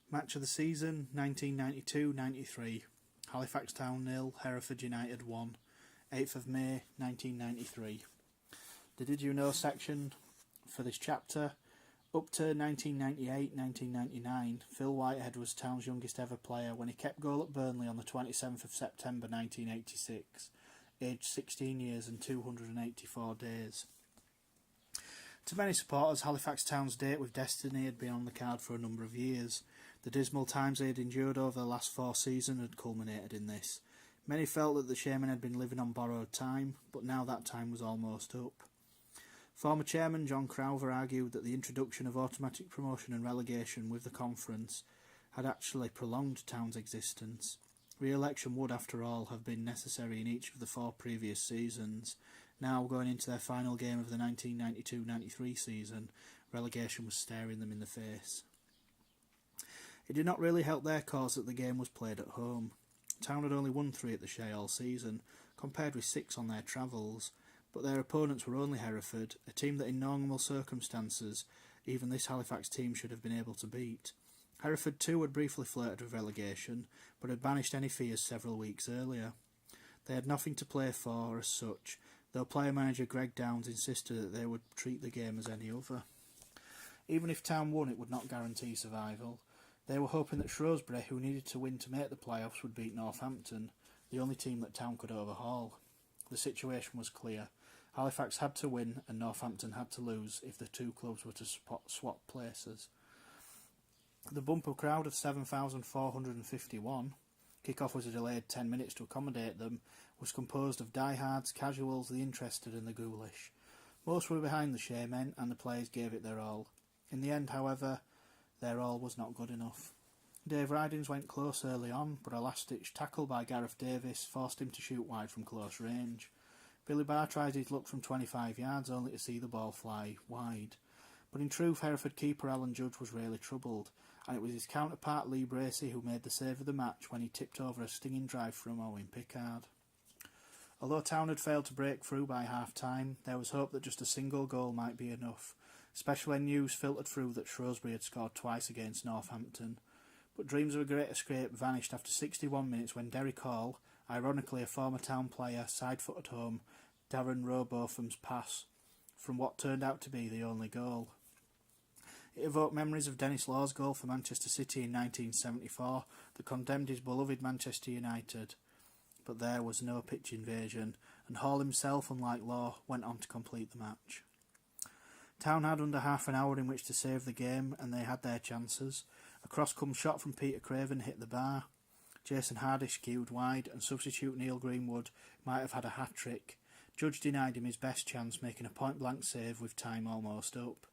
Match of the season, 1992-93. Halifax Town 0, Hereford United 1. 8th of May, 1993. The Did You Know section for this chapter. Up to 1998-1999, Phil Whitehead was Town's youngest ever player when he kept goal at Burnley on the 27th of September 1986, aged 16 years and 284 days. To many supporters, Halifax Town's date with destiny had been on the card for a number of years. The dismal times they had endured over the last 4 seasons had culminated in this. Many felt that the Shaymen had been living on borrowed time, but now that time was almost up. Former chairman John Crowther argued that the introduction of automatic promotion and relegation with the conference had actually prolonged Town's existence. Re-election would, after all, have been necessary in each of the 4 previous seasons. Now, going into their final game of the 1992-93 season, relegation was staring them in the face. It did not really help their cause that the game was played at home. Town had only won 3 at the Shay all season, compared with 6 on their travels, but their opponents were only Hereford, a team that in normal circumstances even this Halifax team should have been able to beat. Hereford too had briefly flirted with relegation, but had banished any fears several weeks earlier. They had nothing to play for as such, though player-manager Greg Downs insisted that they would treat the game as any other. Even if Town won, it would not guarantee survival. They were hoping that Shrewsbury, who needed to win to make the playoffs, would beat Northampton, the only team that Town could overhaul. The situation was clear. Halifax had to win and Northampton had to lose if the 2 clubs were to swap places. The bumper crowd of 7,451, kick-off was delayed 10 minutes to accommodate them, was composed of diehards, casuals, the interested and the ghoulish. Most were behind the Shaymen and the players gave it their all. In the end, however, their all was not good enough. Dave Ridings went close early on, but a last-ditch tackle by Gareth Davis forced him to shoot wide from close range. Billy Barr tried his luck from 25 yards only to see the ball fly wide. But in truth, Hereford keeper Alan Judge was really troubled, and it was his counterpart Lee Bracey who made the save of the match when he tipped over a stinging drive from Owen Pickard. Although Town had failed to break through by half-time, there was hope that just a single goal might be enough, especially when news filtered through that Shrewsbury had scored twice against Northampton. But dreams of a great escape vanished after 61 minutes when Derek Hall, ironically a former Town player, side-footed home Darren Robotham's pass from what turned out to be the only goal. It evoked memories of Dennis Law's goal for Manchester City in 1974 that condemned his beloved Manchester United. But there was no pitch invasion, and Hall himself, unlike Law, went on to complete the match. Town had under half an hour in which to save the game, and they had their chances. A cross-come shot from Peter Craven hit the bar. Jason Hardish skewed wide, and substitute Neil Greenwood might have had a hat-trick. Judge denied him his best chance, making a point-blank save with time almost up.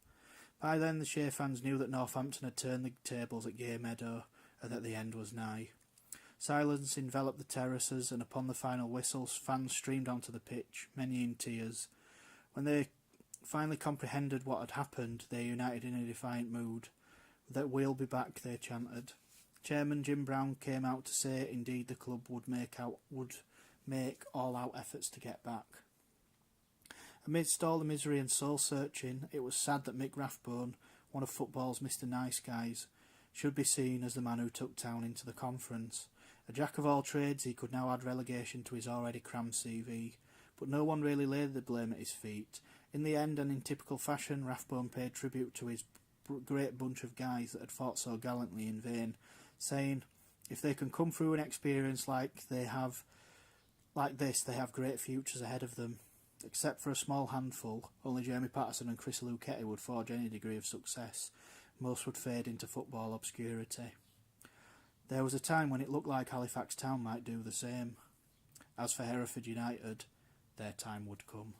By then, the Shay fans knew that Northampton had turned the tables at Gay Meadow, and that the end was nigh. Silence enveloped the terraces, and upon the final whistles, fans streamed onto the pitch, many in tears. When they finally comprehended what had happened, they united in a defiant mood. "That we'll be back," they chanted. Chairman Jim Brown came out to say indeed the club would make all-out efforts to get back. Amidst all the misery and soul-searching, it was sad that Mick Rathbone, one of football's Mr. Nice Guys, should be seen as the man who took Town into the conference. A jack of all trades, he could now add relegation to his already crammed CV, but no one really laid the blame at his feet. In the end, and in typical fashion, Rathbone paid tribute to his great bunch of guys that had fought so gallantly in vain, saying, "If they can come through an experience like this, they have great futures ahead of them." Except for a small handful, only Jamie Patterson and Chris Luchetti would forge any degree of success. Most would fade into football obscurity. There was a time when it looked like Halifax Town might do the same. As for Hereford United, their time would come.